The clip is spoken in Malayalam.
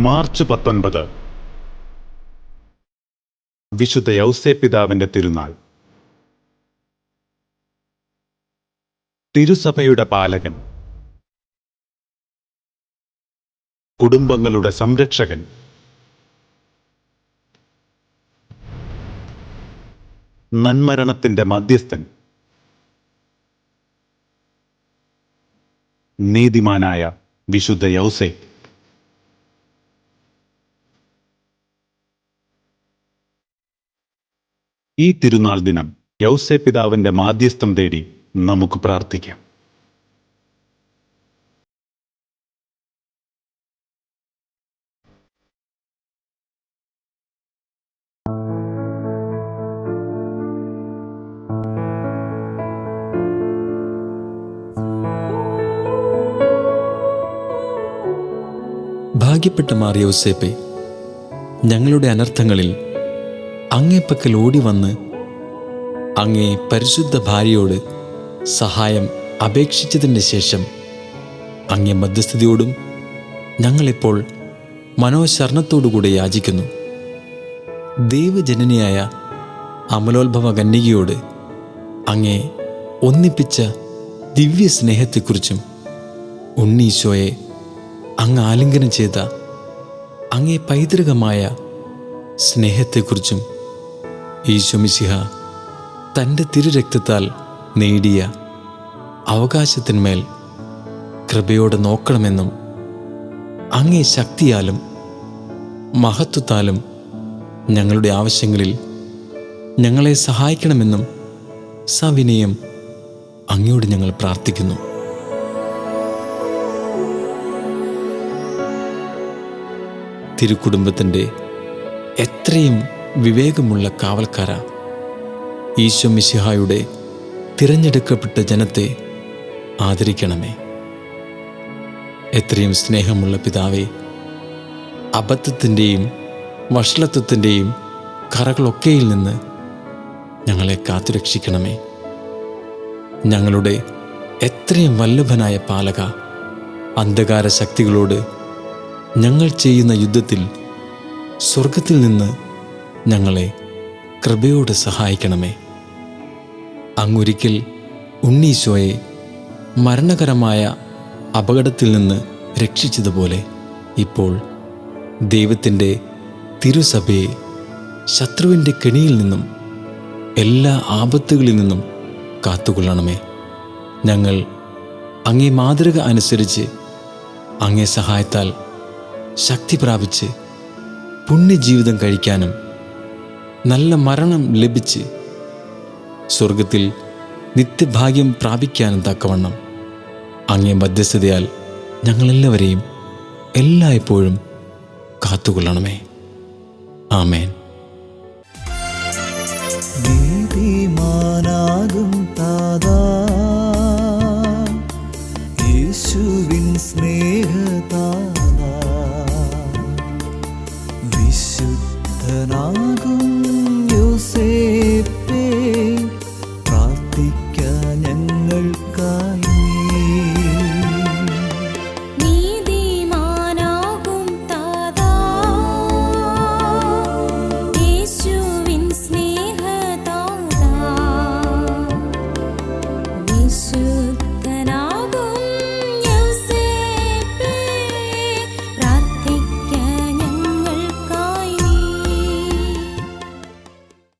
മാർച്ച് 19 വിശുദ്ധ യൗസേപ്പിതാവിന്റെ തിരുനാൾ. തിരുസഭയുടെ പാലകൻ, കുടുംബങ്ങളുടെ സംരക്ഷകൻ, നന്മരണത്തിന്റെ മധ്യസ്ഥൻ, നീതിമാനായ വിശുദ്ധ യൗസേപ്പ്. ഈ തിരുനാൾ ദിനം യൗസേപ്പിതാവിന്റെ മാധ്യസ്ഥം തേടി നമുക്ക് പ്രാർത്ഥിക്കാം. ഭാഗ്യപ്പെട്ട മാർ യൗസേപ്പേ, ഞങ്ങളുടെ അനർത്ഥങ്ങളിൽ അങ്ങേപ്പക്കൽ ഓടി വന്ന് അങ്ങേ പരിശുദ്ധ ഭാര്യയോട് സഹായം അപേക്ഷിച്ചതിന് ശേഷം അങ്ങേ മധ്യസ്ഥതയോടും ഞങ്ങളിപ്പോൾ മനോശരണത്തോടുകൂടെ യാചിക്കുന്നു. ദൈവജനനിയായ അമലോത്ഭവ കന്യകയോട് അങ്ങേ ഒന്നിപ്പിച്ച ദിവ്യ സ്നേഹത്തെക്കുറിച്ചും ഉണ്ണീശോയെ അങ്ങ് ആലിംഗനം ചെയ്ത അങ്ങേ പൈതൃകമായ സ്നേഹത്തെക്കുറിച്ചും ഈശോ മിശിഹ തൻ്റെ തിരുരക്തത്താൽ നേടിയ അവകാശത്തിന്മേൽ കൃപയോടെ നോക്കണമെന്നും അങ്ങേ ശക്തിയാലും മഹത്വത്താലും ഞങ്ങളുടെ ആവശ്യങ്ങളിൽ ഞങ്ങളെ സഹായിക്കണമെന്നും സവിനയം അങ്ങയോട് ഞങ്ങൾ പ്രാർത്ഥിക്കുന്നു. തിരുക്കുടുംബത്തിൻ്റെ എത്രയും വിവേകമുള്ള കാവൽക്കാര, ഈശോ മിശിഹായുടെ തിരഞ്ഞെടുക്കപ്പെട്ട ജനത്തെ ആദരിക്കണമേ. എത്രയും സ്നേഹമുള്ള പിതാവേ, അബദ്ധത്തിൻ്റെയും വഷളത്വത്തിൻ്റെയും കറകളൊക്കെയിൽ നിന്ന് ഞങ്ങളെ കാത്തുരക്ഷിക്കണമേ. ഞങ്ങളുടെ എത്രയും വല്ലഭനായ പാലക, അന്ധകാര ശക്തികളോട് ഞങ്ങൾ ചെയ്യുന്ന യുദ്ധത്തിൽ സ്വർഗത്തിൽ നിന്ന് ഞങ്ങളെ കൃപയോടെ സഹായിക്കണമേ. അങ്ങൊരിക്കൽ ഉണ്ണീശോയെ മരണകരമായ അപകടത്തിൽ നിന്ന് രക്ഷിച്ചതുപോലെ ഇപ്പോൾ ദൈവത്തിൻ്റെ തിരുസഭയെ ശത്രുവിൻ്റെ കെണിയിൽ നിന്നും എല്ലാ ആപത്തുകളിൽ നിന്നും കാത്തുകൊള്ളണമേ. ഞങ്ങൾ അങ്ങേ മാതൃക അനുസരിച്ച് അങ്ങേ സഹായത്താൽ ശക്തി പ്രാപിച്ച് പുണ്യജീവിതം കഴിക്കാനും നല്ല മരണം ലഭിച്ച് സ്വർഗത്തിൽ നിത്യഭാഗ്യം പ്രാപിക്കാനും തക്കവണ്ണം അങ്ങേ മധ്യസ്ഥതയാൽ ഞങ്ങളെല്ലാവരെയും എല്ലായ്പ്പോഴും കാത്തുകൊള്ളണമേ. ആമേൻ. നീതിമാനാകും